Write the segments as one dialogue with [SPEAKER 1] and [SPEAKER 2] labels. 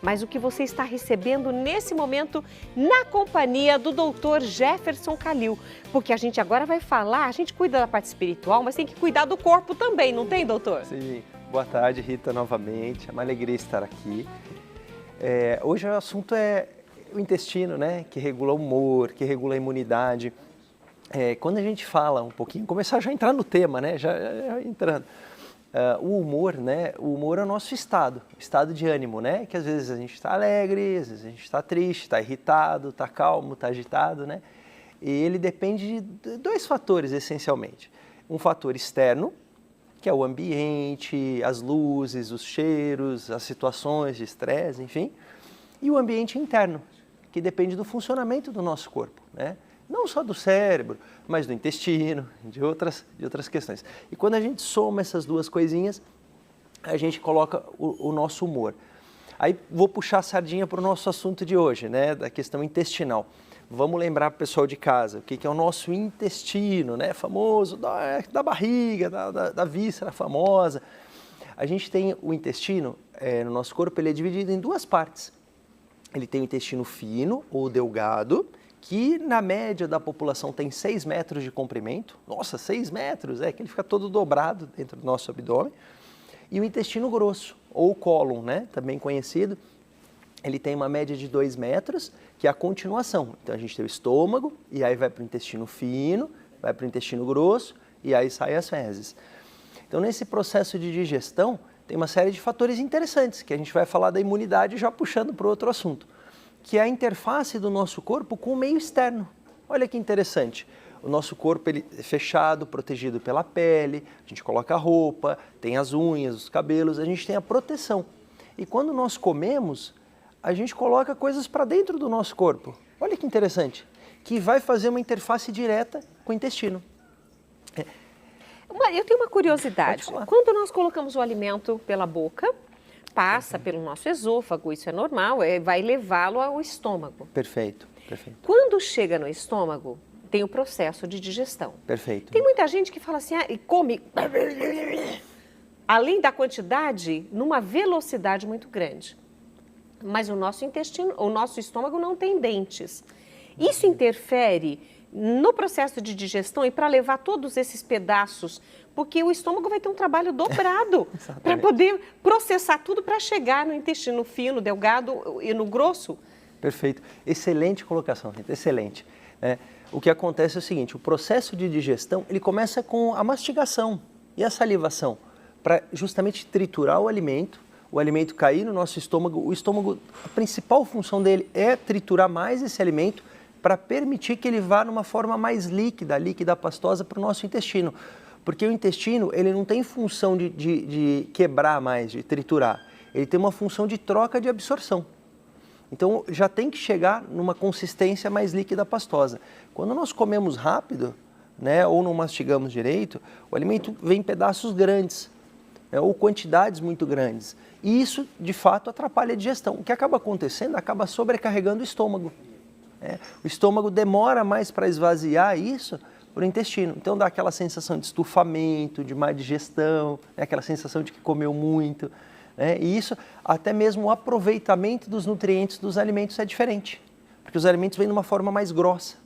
[SPEAKER 1] mas o que você está recebendo nesse momento na companhia do Dr. Jefferson Calil. Porque a gente agora vai falar, a gente cuida da parte espiritual, mas tem que cuidar do corpo também, não tem, doutor?
[SPEAKER 2] Sim. Boa tarde, Rita, novamente. É uma alegria estar aqui. Hoje o assunto é o intestino, né? Que regula o humor, que regula a imunidade. Quando a gente fala um pouquinho, começar já a entrar no tema, né? Já entrando. O humor, né? O humor é o nosso estado de ânimo, né? Que às vezes a gente está alegre, às vezes a gente está triste, está irritado, está calmo, está agitado, né? E ele depende de dois fatores, essencialmente. Um fator externo, que é o ambiente, as luzes, os cheiros, as situações de estresse, enfim. E o ambiente interno, que depende do funcionamento do nosso corpo, né? Não só do cérebro, mas do intestino, de outras questões. E quando a gente soma essas duas coisinhas, a gente coloca o nosso humor. Aí vou puxar a sardinha para o nosso assunto de hoje, né? Da questão intestinal. Vamos lembrar para o pessoal de casa o que é o nosso intestino, né? Famoso, da barriga, da víscera famosa. A gente tem o intestino, no nosso corpo, ele é dividido em duas partes. Ele tem o intestino fino ou delgado, que na média da população tem 6 metros de comprimento. Nossa, 6 metros, que ele fica todo dobrado dentro do nosso abdômen. E o intestino grosso, ou cólon, né? Também conhecido. Ele tem uma média de 2 metros, que é a continuação. Então, a gente tem o estômago, e aí vai para o intestino fino, vai para o intestino grosso, e aí saem as fezes. Então, nesse processo de digestão, tem uma série de fatores interessantes, que a gente vai falar da imunidade já puxando para outro assunto, que é a interface do nosso corpo com o meio externo. Olha que interessante. O nosso corpo ele é fechado, protegido pela pele, a gente coloca a roupa, tem as unhas, os cabelos, a gente tem a proteção. E quando nós comemos, a gente coloca coisas para dentro do nosso corpo. Olha que interessante, que vai fazer uma interface direta com o intestino.
[SPEAKER 1] Eu tenho uma curiosidade. Quando nós colocamos o alimento pela boca, passa pelo nosso esôfago, isso é normal, vai levá-lo ao estômago.
[SPEAKER 2] Perfeito.
[SPEAKER 1] Quando chega no estômago, tem o processo de digestão.
[SPEAKER 2] Perfeito.
[SPEAKER 1] Tem muita gente que fala assim, e come, além da quantidade, numa velocidade muito grande. Mas o nosso intestino, o nosso estômago não tem dentes. Isso interfere no processo de digestão e para levar todos esses pedaços, porque o estômago vai ter um trabalho dobrado para poder processar tudo para chegar no intestino fino, delgado e no grosso.
[SPEAKER 2] Perfeito. Excelente colocação, Rita, excelente. O que acontece é o seguinte, o processo de digestão, ele começa com a mastigação e a salivação, para justamente triturar o alimento cair no nosso estômago. O estômago, a principal função dele é triturar mais esse alimento para permitir que ele vá numa forma mais líquida, pastosa para o nosso intestino. Porque o intestino, ele não tem função de quebrar mais, de triturar. Ele tem uma função de troca de absorção. Então, já tem que chegar numa consistência mais líquida, pastosa. Quando nós comemos rápido, né, ou não mastigamos direito, o alimento vem em pedaços grandes, ou quantidades muito grandes. E isso, de fato, atrapalha a digestão. O que acaba acontecendo, acaba sobrecarregando o estômago. O estômago demora mais para esvaziar isso para o intestino. Então, dá aquela sensação de estufamento, de má digestão, aquela sensação de que comeu muito. E isso, até mesmo o aproveitamento dos nutrientes dos alimentos é diferente. Porque os alimentos vêm de uma forma mais grossa.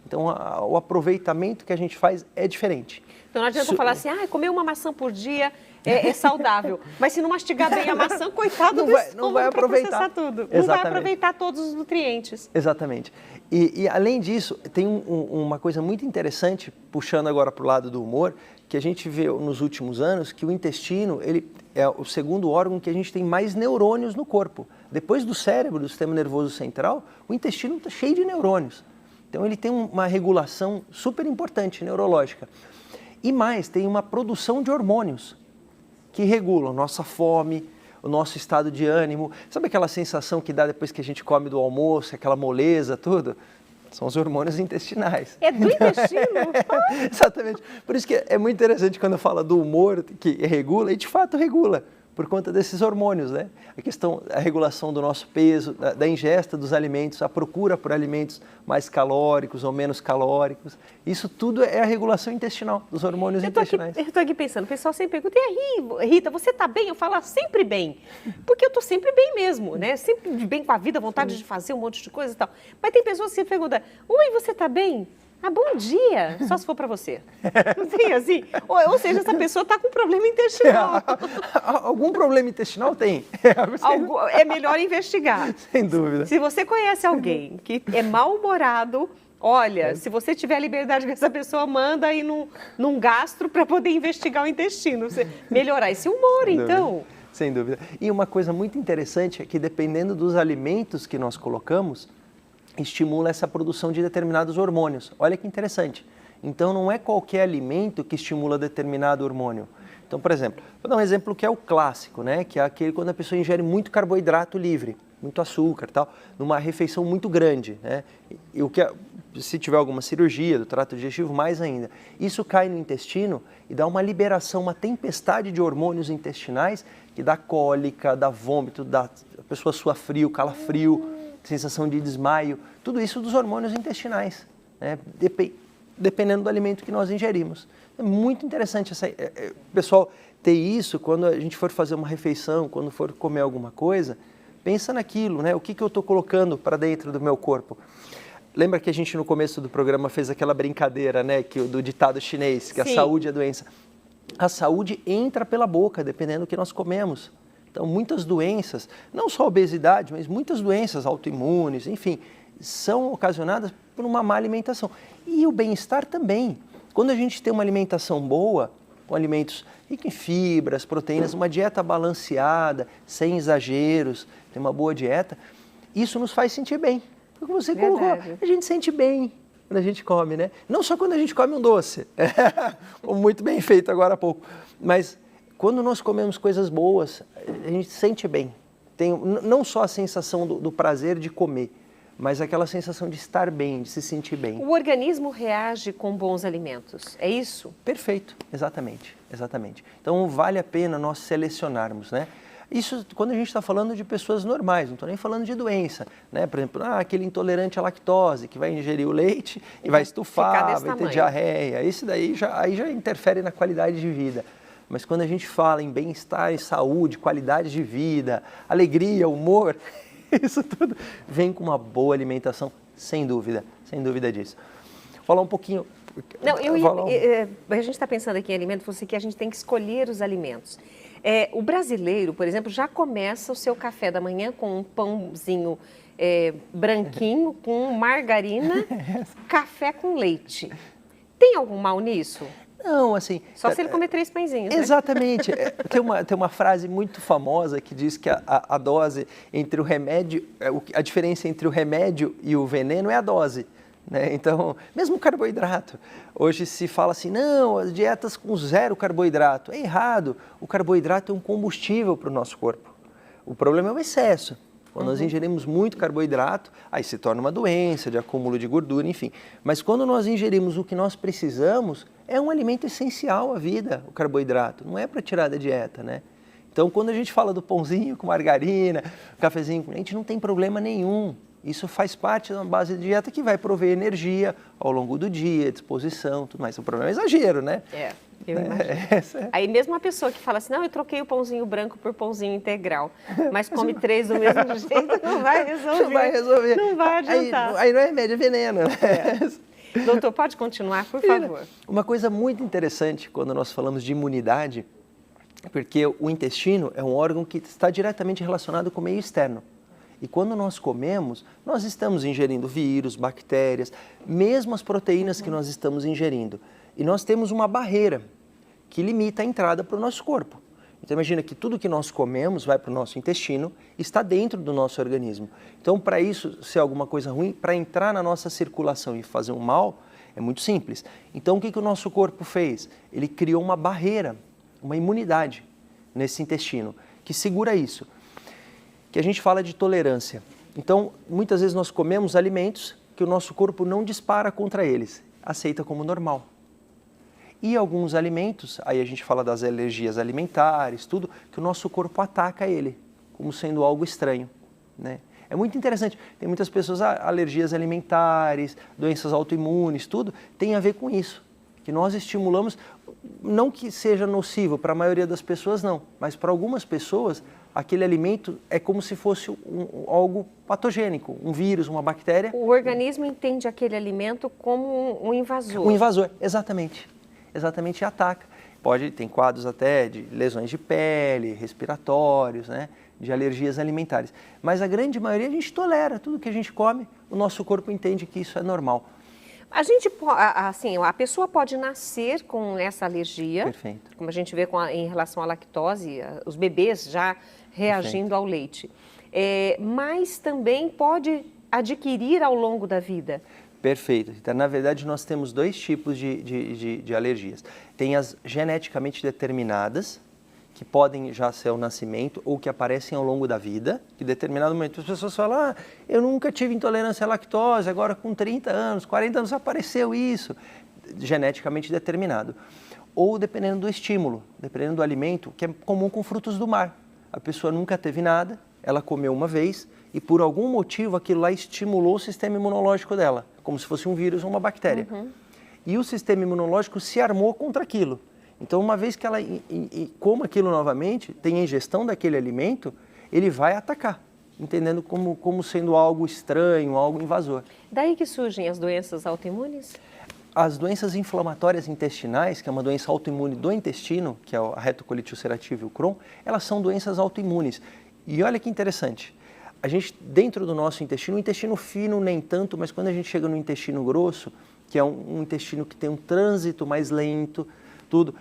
[SPEAKER 2] Então, o aproveitamento que a gente faz é diferente.
[SPEAKER 1] Então, não adianta falar assim, comer uma maçã por dia é saudável. Mas se não mastigar bem a maçã, coitado do estômago,
[SPEAKER 2] não vai aproveitar
[SPEAKER 1] tudo.
[SPEAKER 2] Exatamente.
[SPEAKER 1] Não vai aproveitar todos os nutrientes.
[SPEAKER 2] Exatamente. E além disso, tem uma coisa muito interessante, puxando agora para o lado do humor, que a gente vê nos últimos anos, que o intestino ele é o segundo órgão que a gente tem mais neurônios no corpo. Depois do cérebro, do sistema nervoso central, o intestino está cheio de neurônios. Então ele tem uma regulação super importante, neurológica. E mais, tem uma produção de hormônios que regulam nossa fome, o nosso estado de ânimo. Sabe aquela sensação que dá depois que a gente come do almoço, aquela moleza, tudo? São os hormônios intestinais.
[SPEAKER 1] É do intestino?
[SPEAKER 2] Exatamente. Por isso que é muito interessante quando fala do humor que regula, e de fato regula. por conta desses hormônios, né? A regulação do nosso peso, da ingesta dos alimentos, a procura por alimentos mais calóricos ou menos calóricos. Isso tudo é a regulação intestinal, dos hormônios intestinais.
[SPEAKER 1] Eu estou aqui pensando, o pessoal sempre pergunta, e aí, Rita, você está bem? Eu falo sempre bem, porque eu estou sempre bem mesmo, né? Sempre bem com a vida, vontade de fazer um monte de coisa e tal. Mas tem pessoas que perguntam, oi, você está bem? Ah, bom dia, só se for para você. Não tem assim? Ou seja, essa pessoa está com problema intestinal.
[SPEAKER 2] Algum problema intestinal tem.
[SPEAKER 1] É melhor investigar.
[SPEAKER 2] Sem dúvida.
[SPEAKER 1] Se você conhece alguém que é mal-humorado, olha, se você tiver a liberdade que essa pessoa, manda aí num gastro para poder investigar o intestino. Melhorar esse humor, então.
[SPEAKER 2] Sem dúvida. E uma coisa muito interessante é que dependendo dos alimentos que nós colocamos, estimula essa produção de determinados hormônios. Olha que interessante. Então, não é qualquer alimento que estimula determinado hormônio. Então, por exemplo, vou dar um exemplo que é o clássico, né? Que é aquele quando a pessoa ingere muito carboidrato livre, muito açúcar e tal, numa refeição muito grande, né? E se tiver alguma cirurgia do trato digestivo, mais ainda. Isso cai no intestino e dá uma liberação, uma tempestade de hormônios intestinais que dá cólica, dá vômito, a pessoa sua frio, calafrio, sensação de desmaio, tudo isso dos hormônios intestinais, né? Dependendo do alimento que nós ingerimos. É muito interessante pessoal ter isso quando a gente for fazer uma refeição, quando for comer alguma coisa, pensa naquilo, né? O que eu estou colocando para dentro do meu corpo? Lembra que a gente no começo do programa fez aquela brincadeira, né? Do ditado chinês, que Sim. A saúde é a doença. A saúde entra pela boca, dependendo do que nós comemos. Então, muitas doenças, não só a obesidade, mas muitas doenças autoimunes, enfim, são ocasionadas por uma má alimentação. E o bem-estar também. Quando a gente tem uma alimentação boa, com alimentos ricos em fibras, proteínas, uma dieta balanceada, sem exageros, tem uma boa dieta, isso nos faz sentir bem. Porque você colocou, a gente sente bem quando a gente come, né? Não só quando a gente come um doce, como muito bem feito agora há pouco, mas quando nós comemos coisas boas, a gente sente bem. Tem não só a sensação do prazer de comer, mas aquela sensação de estar bem, de se sentir bem.
[SPEAKER 1] O organismo reage com bons alimentos, é isso?
[SPEAKER 2] Perfeito, exatamente. Então vale a pena nós selecionarmos, né? Isso quando a gente está falando de pessoas normais, não estou nem falando de doença, né? Por exemplo, aquele intolerante à lactose que vai ingerir o leite e vai estufar, vai ter diarreia. Esse daí aí já interfere na qualidade de vida. Mas quando a gente fala em bem-estar, em saúde, qualidade de vida, alegria, humor, isso tudo vem com uma boa alimentação, sem dúvida disso. Falar um pouquinho...
[SPEAKER 1] Não, a gente está pensando aqui em alimento, você que a gente tem que escolher os alimentos. O brasileiro, por exemplo, já começa o seu café da manhã com um pãozinho branquinho, com margarina, café com leite. Tem algum mal nisso?
[SPEAKER 2] Não, assim...
[SPEAKER 1] Só se ele comer 3 pãezinhos, né?
[SPEAKER 2] Exatamente. Tem uma frase muito famosa que diz que a dose entre o remédio... A diferença entre o remédio e o veneno é a dose, né? Então, mesmo o carboidrato. Hoje se fala assim, não, as dietas com 0 carboidrato. É errado. O carboidrato é um combustível para o nosso corpo. O problema é o excesso. Quando nós ingerimos muito carboidrato, aí se torna uma doença de acúmulo de gordura, enfim. Mas quando nós ingerimos o que nós precisamos, é um alimento essencial à vida, o carboidrato. Não é para tirar da dieta, né? Então, quando a gente fala do pãozinho com margarina, cafezinho com leite, não tem problema nenhum. Isso faz parte da base de dieta que vai prover energia ao longo do dia, disposição, tudo mais. O problema é o exagero, né?
[SPEAKER 1] Eu imagino. Aí mesmo uma pessoa que fala assim, não, eu troquei o pãozinho branco por pãozinho integral, mas come 3 do mesmo jeito, não vai resolver. Não vai adiantar.
[SPEAKER 2] Aí não é remédio, é veneno.
[SPEAKER 1] Doutor, pode continuar, por favor.
[SPEAKER 2] Uma coisa muito interessante quando nós falamos de imunidade, porque o intestino é um órgão que está diretamente relacionado com o meio externo. E quando nós comemos, nós estamos ingerindo vírus, bactérias, mesmo as proteínas que nós estamos ingerindo. E nós temos uma barreira que limita a entrada para o nosso corpo. Então imagina que tudo que nós comemos vai para o nosso intestino, está dentro do nosso organismo. Então para isso ser alguma coisa ruim, para entrar na nossa circulação e fazer um mal, é muito simples. Então o que o nosso corpo fez? Ele criou uma barreira, uma imunidade nesse intestino, que segura isso. Que a gente fala de tolerância. Então muitas vezes nós comemos alimentos que o nosso corpo não dispara contra eles, aceita como normal. E alguns alimentos, aí a gente fala das alergias alimentares, tudo, que o nosso corpo ataca ele, como sendo algo estranho, né? É muito interessante, tem muitas pessoas, alergias alimentares, doenças autoimunes, tudo, tem a ver com isso, que nós estimulamos, não que seja nocivo, para a maioria das pessoas não, mas para algumas pessoas, aquele alimento é como se fosse algo patogênico, um vírus, uma bactéria.
[SPEAKER 1] O organismo entende aquele alimento como um invasor.
[SPEAKER 2] Um invasor, exatamente. Exatamente, e ataca. Tem quadros até de lesões de pele, respiratórios, né, de alergias alimentares. Mas a grande maioria a gente tolera, tudo que a gente come, o nosso corpo entende que isso é normal.
[SPEAKER 1] A pessoa pode nascer com essa alergia.
[SPEAKER 2] Perfeito.
[SPEAKER 1] Como a gente vê em relação à lactose, os bebês já reagindo
[SPEAKER 2] Perfeito.
[SPEAKER 1] ao leite. Mas também pode adquirir ao longo da vida.
[SPEAKER 2] Perfeito. Então, na verdade, nós temos dois tipos de alergias. Tem as geneticamente determinadas, que podem já ser ao nascimento ou que aparecem ao longo da vida, que em determinado momento as pessoas falam, eu nunca tive intolerância à lactose, agora com 30 anos, 40 anos apareceu isso, geneticamente determinado. Ou dependendo do estímulo, dependendo do alimento, que é comum com frutos do mar. A pessoa nunca teve nada, ela comeu uma vez e por algum motivo aquilo lá estimulou o sistema imunológico dela, como se fosse um vírus ou uma bactéria.
[SPEAKER 1] Uhum.
[SPEAKER 2] E o sistema imunológico se armou contra aquilo. Então, uma vez que ela coma aquilo novamente, tem a ingestão daquele alimento, ele vai atacar, entendendo como sendo algo estranho, algo invasor.
[SPEAKER 1] Daí que surgem as doenças autoimunes?
[SPEAKER 2] As doenças inflamatórias intestinais, que é uma doença autoimune do intestino, que é a retocolite ulcerativa e o Crohn, elas são doenças autoimunes. E olha que interessante, a gente, dentro do nosso intestino, o intestino fino nem tanto, mas quando a gente chega no intestino grosso, que é um intestino que tem um trânsito mais lento, tudo,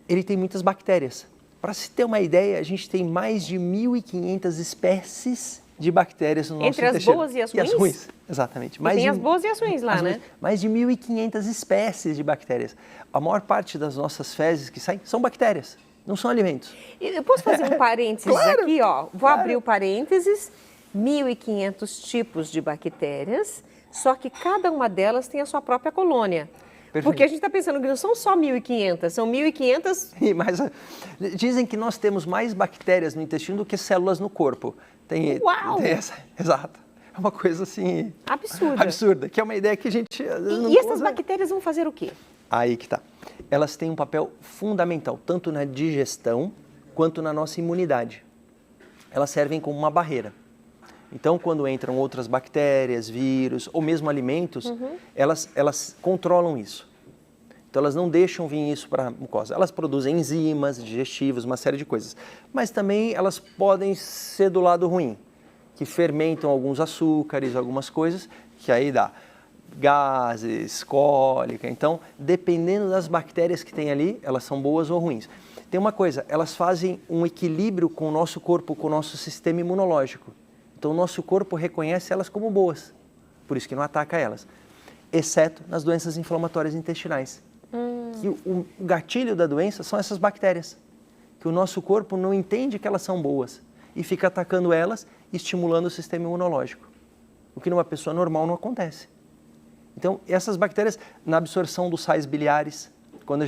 [SPEAKER 2] ele tem muitas bactérias. Para se ter uma ideia, a gente tem mais de 1.500 espécies de bactérias no nosso intestino.
[SPEAKER 1] Entre as boas e as ruins?
[SPEAKER 2] E as ruins, exatamente.
[SPEAKER 1] Tem as boas e as ruins lá, né?
[SPEAKER 2] Mais de 1.500 espécies de bactérias. A maior parte das nossas fezes que saem são bactérias, não são alimentos.
[SPEAKER 1] Eu posso fazer um parênteses
[SPEAKER 2] Claro,
[SPEAKER 1] aqui, ó? Vou
[SPEAKER 2] claro.
[SPEAKER 1] abrir o parênteses. 1.500 tipos de bactérias, só que cada uma delas tem a sua própria colônia.
[SPEAKER 2] Perfeito.
[SPEAKER 1] Porque a gente está pensando que não são só 1.500, são 1.500...
[SPEAKER 2] Mas dizem que nós temos mais bactérias no intestino do que células no corpo.
[SPEAKER 1] Uau!
[SPEAKER 2] Exato. É uma coisa assim...
[SPEAKER 1] Absurda.
[SPEAKER 2] Absurda, que é uma ideia que a gente...
[SPEAKER 1] E essas bactérias vão fazer o quê?
[SPEAKER 2] Aí que tá. Elas têm um papel fundamental, tanto na digestão quanto na nossa imunidade. Elas servem como uma barreira. Então, quando entram outras bactérias, vírus ou mesmo alimentos, elas controlam isso. Então, elas não deixam vir isso para a mucosa. Elas produzem enzimas digestivas, uma série de coisas. Mas também elas podem ser do lado ruim, que fermentam alguns açúcares, algumas coisas, que aí dá gases, cólica. Então, dependendo das bactérias que tem ali, elas são boas ou ruins. Tem uma coisa, elas fazem um equilíbrio com o nosso corpo, com o nosso sistema imunológico. Então, o nosso corpo reconhece elas como boas, por isso que não ataca elas, exceto nas doenças inflamatórias intestinais. Que o gatilho da doença são essas bactérias, que o nosso corpo não entende que elas são boas e fica atacando elas e estimulando o sistema imunológico, o que numa pessoa normal não acontece. Então, essas bactérias, na absorção dos sais biliares, quando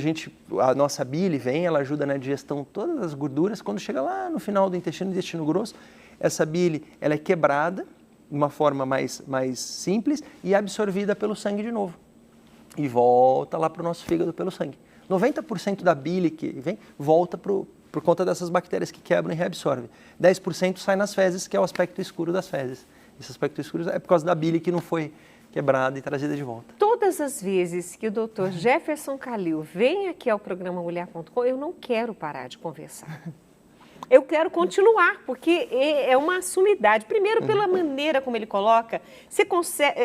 [SPEAKER 2] a nossa bile vem, ela ajuda na digestão de todas as gorduras, quando chega lá no final do intestino grosso, essa bile ela é quebrada de uma forma mais simples e absorvida pelo sangue de novo. E volta lá para o nosso fígado pelo sangue. 90% da bile que vem volta por conta dessas bactérias que quebram e reabsorvem. 10% sai nas fezes, que é o aspecto escuro das fezes. Esse aspecto escuro é por causa da bile que não foi quebrada e trazida de volta.
[SPEAKER 1] Todas as vezes que o Dr. Jefferson Calil vem aqui ao programa Mulher.com, eu não quero parar de conversar. Eu quero continuar, porque é uma sumidade. Primeiro, pela maneira como ele coloca, você consegue,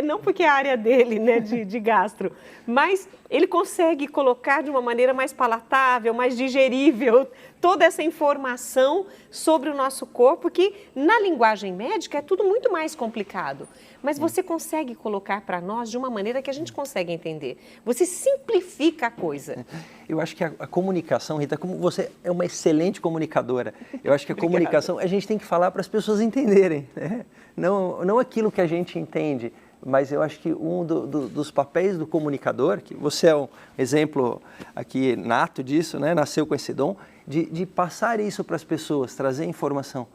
[SPEAKER 1] não porque é a área dele, né, de gastro, mas ele consegue colocar de uma maneira mais palatável, mais digerível, toda essa informação sobre o nosso corpo, que na linguagem médica é tudo muito mais complicado. Mas você consegue colocar para nós de uma maneira que a gente consegue entender. Você simplifica a coisa.
[SPEAKER 2] Eu acho que a comunicação, Rita, como você é uma excelente comunicadora, eu acho que a comunicação a gente tem que falar para as pessoas entenderem, né? Não aquilo que a gente entende mas eu acho que um dos papéis do comunicador, que você é um exemplo aqui nato disso, né? Nasceu com esse dom, de passar isso para as pessoas, trazer informação.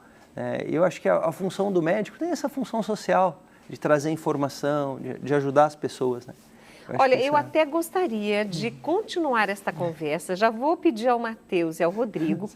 [SPEAKER 2] Eu acho que a função do médico tem essa função social, de trazer informação, de ajudar as pessoas, né?
[SPEAKER 1] Olha, eu até gostaria de continuar esta conversa. Já vou pedir ao Matheus e ao Rodrigo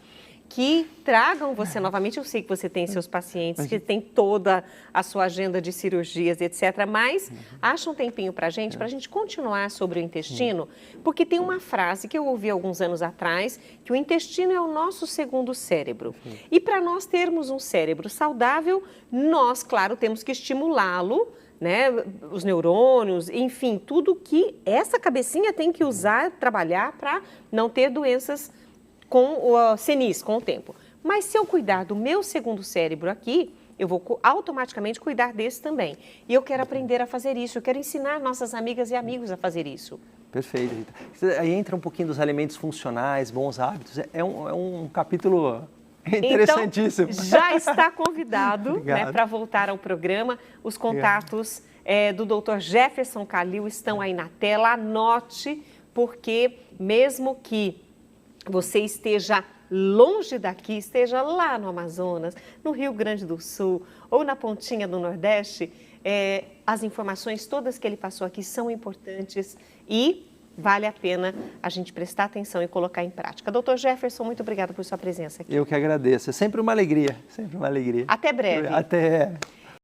[SPEAKER 1] que tragam você novamente. Eu sei que você tem seus pacientes, que tem toda a sua agenda de cirurgias, etc. Mas acha um tempinho para a gente continuar sobre o intestino, porque tem uma frase que eu ouvi alguns anos atrás, que o intestino é o nosso segundo cérebro. E para nós termos um cérebro saudável, nós, claro, temos que estimulá-lo, né, os neurônios, enfim, tudo que essa cabecinha tem que usar, trabalhar para não ter doenças com o senis, com o tempo. Mas se eu cuidar do meu segundo cérebro aqui, eu vou automaticamente cuidar desse também. E eu quero aprender a fazer isso, eu quero ensinar nossas amigas e amigos a fazer isso.
[SPEAKER 2] Perfeito, Rita. Aí entra um pouquinho dos alimentos funcionais, bons hábitos, é um capítulo interessantíssimo.
[SPEAKER 1] Então, já está convidado, né, para voltar ao programa. Os contatos do Dr. Jefferson Calil estão aí na tela. Anote, porque mesmo que você esteja longe daqui, esteja lá no Amazonas, no Rio Grande do Sul ou na pontinha do Nordeste, as informações todas que ele passou aqui são importantes e vale a pena a gente prestar atenção e colocar em prática. Dr. Jefferson, muito obrigada por sua presença aqui.
[SPEAKER 2] Eu que agradeço. É sempre uma alegria, sempre uma alegria.
[SPEAKER 1] Até breve.
[SPEAKER 2] Até.